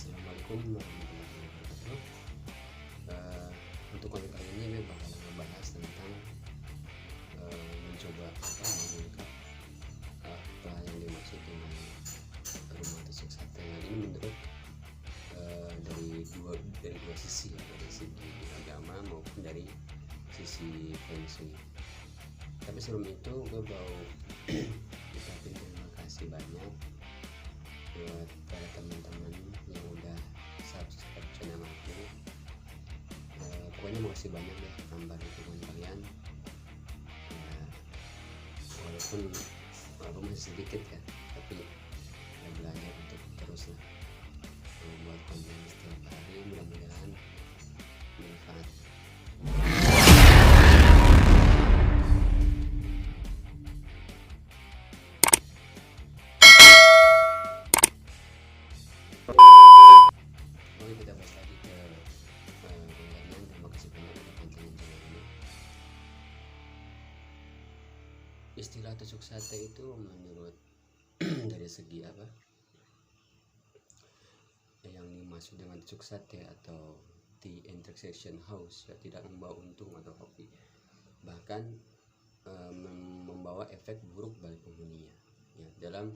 Assalamualaikum warahmatullahi wabarakatuh. Untuk konten kali ini gue bakal ngebahas tentang mencoba mengungkap apa yang dimaksud dengan rumah tusuk sate. Ini menurut dari dua sisi ya, dari segi agama maupun dari sisi feng shui. Tapi sebelum itu gue mau ucapin terima kasih banyak buat para teman-teman yang udah subscribe channel aku. Pokoknya makasih banyak deh, tambah dukungan kalian ya, walaupun masih sedikit ya, tapi ya belajar untuk terus lah membuat konten setiap hari. Mudah-mudahan bermanfaat. Oke, kita bahas lagi ke kontennya. Terima kasih banyak untuk konten channel ini. Istilah tusuk sate itu menurut dari segi apa yang dimaksud dengan tusuk sate atau the intersection house, ya tidak membawa untung atau hoki, bahkan membawa efek buruk bagi penghuninya ya. Dalam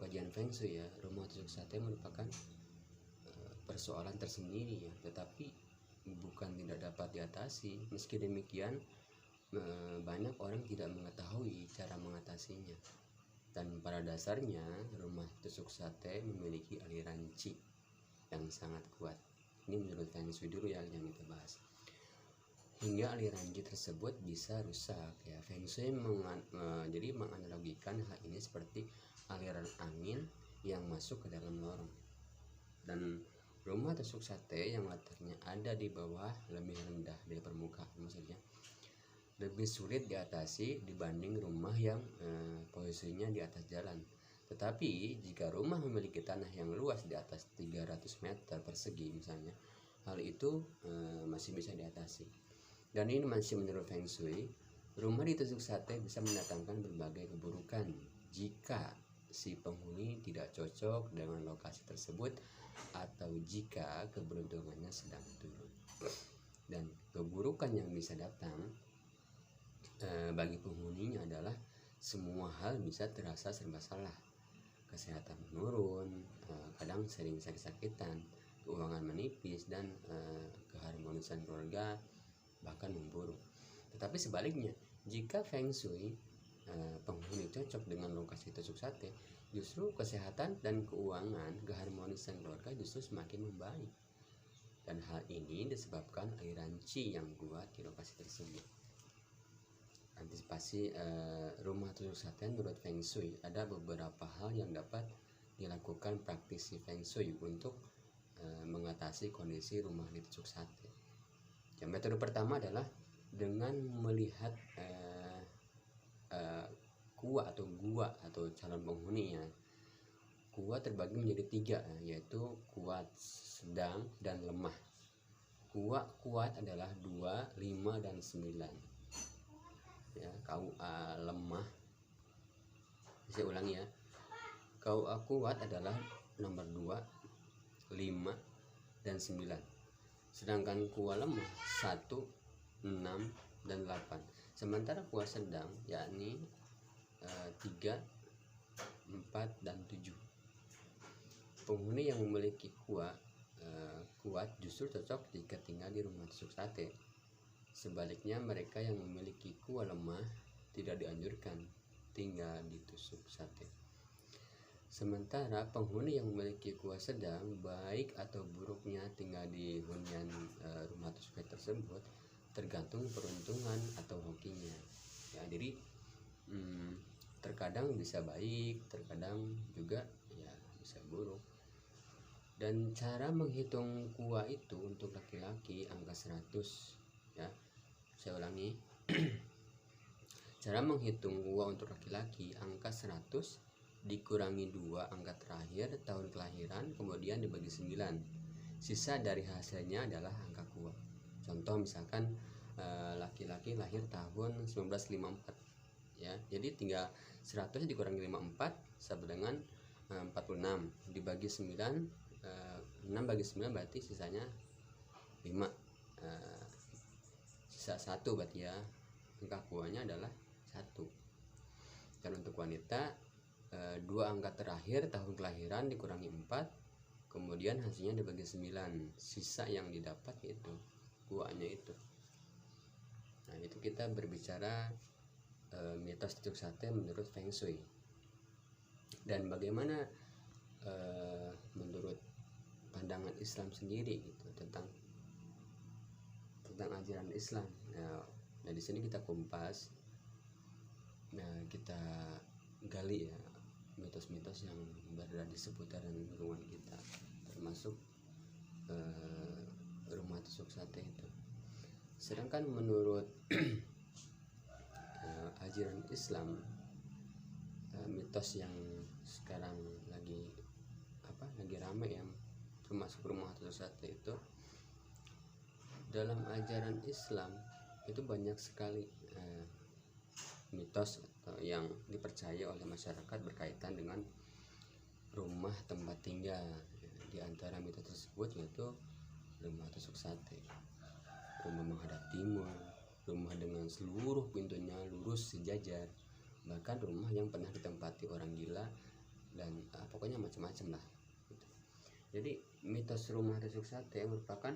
kajian feng shui ya, rumah tusuk sate merupakan persoalan tersendiri ya, tetapi bukan tidak dapat diatasi. Meski demikian banyak orang tidak mengetahui cara mengatasinya, dan pada dasarnya rumah tusuk sate memiliki aliran qi yang sangat kuat. Ini menurut feng shui dulu ya yang kita bahas. Hingga aliran qi tersebut bisa rusak ya. Feng shui jadi menganalogikan hal ini seperti aliran angin yang masuk ke dalam lorong, dan rumah tusuk sate yang letaknya ada di bawah lebih rendah dari permukaan, maksudnya lebih sulit diatasi dibanding rumah yang posisinya di atas jalan. Tetapi jika rumah memiliki tanah yang luas di atas 300 meter persegi misalnya, hal itu masih bisa diatasi. Dan ini masih menurut feng shui, rumah ditusuk sate bisa mendatangkan berbagai keburukan jika si penghuni tidak cocok dengan lokasi tersebut atau jika keberuntungannya sedang turun. Dan keburukan yang bisa datang bagi penghuninya adalah semua hal bisa terasa serba salah. Kesehatan menurun, kadang sering sakit-sakitan, keuangan menipis, dan keharmonisan keluarga bahkan memburuk. Tetapi sebaliknya, jika feng shui penghuni cocok dengan lokasi tusuk sate, justru kesehatan dan keuangan, keharmonisan keluarga justru semakin membaik. Dan hal ini disebabkan aliran qi yang kuat di lokasi tersebut. Antisipasi rumah tusuk sate menurut feng shui, ada beberapa hal yang dapat dilakukan praktisi feng shui untuk mengatasi kondisi rumah ditusuk sate. Yang metode pertama adalah dengan melihat kuah atau gua atau calon penghuni ya. Kuah terbagi menjadi 3, yaitu kuat, sedang, dan lemah. Kuah kuat adalah 2, 5, dan 9 ya. KUA lemah, saya ulangi ya, KUA kuat adalah nomor 2, 5, dan 9. Sedangkan KUA lemah 1, 6, dan 8. Sementara KUA sedang yakni 3, 4, dan 7. Penghuni yang memiliki KUA kuat justru cocok jika tinggal di rumah tusuk sate. Sebaliknya, mereka yang memiliki KUA lemah tidak dianjurkan tinggal di tusuk sate. Sementara penghuni yang memiliki KUA sedang, baik atau buruknya tinggal di hunian rumah tusuk sate tersebut tergantung peruntungan atau hokinya ya. Jadi terkadang bisa baik, terkadang juga ya bisa buruk. Dan cara menghitung KUA itu untuk laki-laki angka 100 ya. Saya ulangi. Cara menghitung KUA untuk laki-laki angka 100 dikurangi 2 angka terakhir tahun kelahiran, kemudian dibagi 9. Sisa dari hasilnya adalah angka KUA. Contoh misalkan laki-laki lahir tahun 1954 ya. Jadi tinggal 100 dikurangi 54 sama dengan 46 dibagi 9 6 bagi 9 berarti sisanya 5. Sisa 1 berarti ya, angka akuannya adalah 1. Dan untuk wanita 2 angka terakhir tahun kelahiran dikurangi 4, kemudian hasilnya dibagi 9, sisa yang didapat yaitu kuanya itu. Nah, itu kita berbicara mitos cucuk sate menurut Feng Shui. Dan bagaimana menurut pandangan Islam sendiri gitu tentang ajaran Islam. Nah, di sini kita kumpas, kita gali ya mitos-mitos yang berada di seputaran lingkungan kita, termasuk rumah tusuk sate itu. Sedangkan menurut ajaran Islam, mitos yang sekarang lagi rame ya, termasuk rumah tusuk sate itu, dalam ajaran Islam itu banyak sekali mitos atau yang dipercaya oleh masyarakat berkaitan dengan rumah tempat tinggal. Di antara mitos tersebut yaitu rumah tusuk sate, rumah menghadap timur, rumah dengan seluruh pintunya lurus sejajar, bahkan rumah yang pernah ditempati orang gila, dan pokoknya macam-macam lah gitu. Jadi mitos rumah tusuk sate merupakan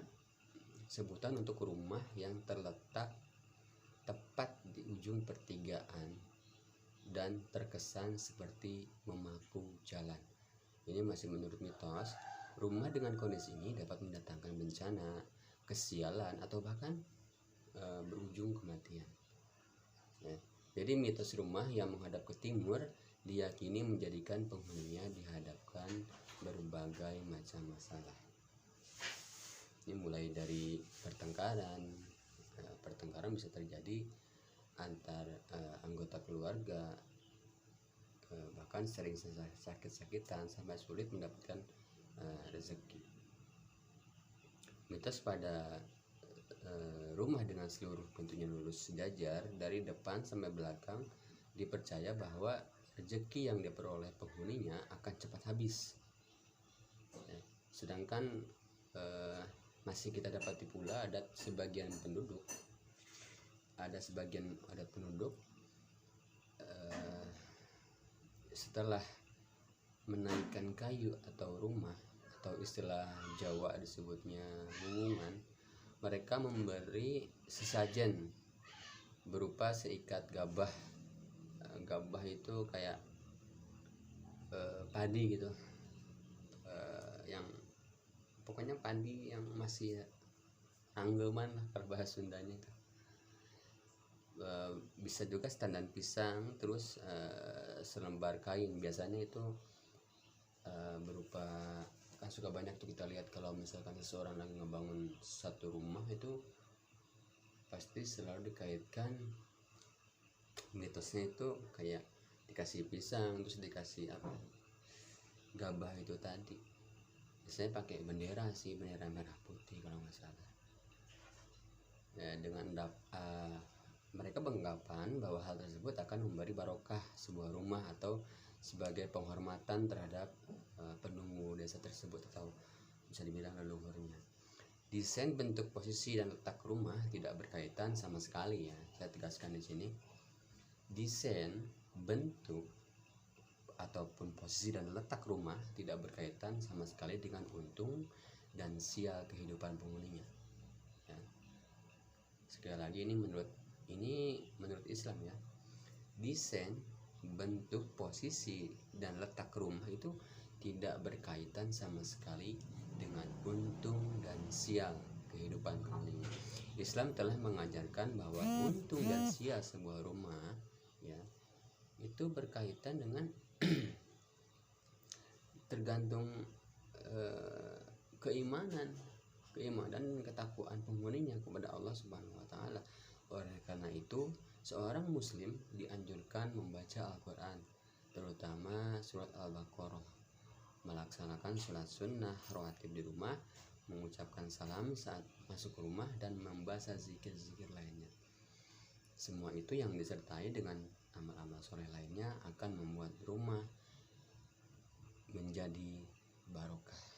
sebutan untuk rumah yang terletak tepat di ujung pertigaan dan terkesan seperti memaku jalan. Ini masih menurut mitos. Rumah dengan kondisi ini dapat mendatangkan bencana, kesialan, atau bahkan berujung kematian. Ya. Jadi mitos rumah yang menghadap ke timur diyakini menjadikan penghuninya dihadapkan berbagai macam masalah. Ini mulai dari pertengkaran bisa terjadi antar anggota keluarga, bahkan sering sakit-sakitan sampai sulit mendapatkan rezeki. Mitos pada rumah dengan seluruh pintunya lurus sejajar dari depan sampai belakang dipercaya bahwa rezeki yang diperoleh penghuninya akan cepat habis. Sedangkan masih kita dapati pula sebagian penduduk setelah menaikkan kayu atau rumah, atau istilah Jawa disebutnya gunungan, mereka memberi sesajen berupa seikat gabah. Gabah itu kayak padi gitu, yang pokoknya padi yang masih ranggeman lah kalau bahasa Sundanya itu. Bisa juga standan pisang, terus selembar kain. Biasanya itu berupa, kan suka banyak tuh kita lihat kalau misalkan seseorang lagi ngebangun satu rumah itu pasti selalu dikaitkan mitosnya itu kayak dikasih pisang, terus dikasih gabah itu tadi. Biasanya pakai bendera merah putih kalau nggak salah. Ya, dengan mereka beranggapan bahwa hal tersebut akan memberi barokah sebuah rumah atau sebagai penghormatan terhadap penunggu desa tersebut atau bisa dibilang leluhurnya. Desain, bentuk, posisi, dan letak rumah tidak berkaitan sama sekali ya. Saya tegaskan di sini. Desain, bentuk, ataupun posisi dan letak rumah tidak berkaitan sama sekali dengan untung dan sial kehidupan penghuninya. Ya. Sekali lagi ini menurut Islam ya. Desain, bentuk, posisi, dan letak rumah itu tidak berkaitan sama sekali dengan untung dan sial kehidupan penghuninya. Islam telah mengajarkan bahwa untung dan sial sebuah rumah ya itu berkaitan dengan tergantung keimanan dan ketakwaan penghuninya kepada Allah Subhanahu wa taala. Oleh karena itu, seorang muslim dianjurkan membaca Al-Qur'an, terutama surat Al-Baqarah, melaksanakan sholat sunnah rawatib di rumah, mengucapkan salam saat masuk rumah, dan membaca zikir-zikir lainnya. Semua itu yang disertai dengan amal-amal soleh lainnya akan membuat rumah menjadi barokah.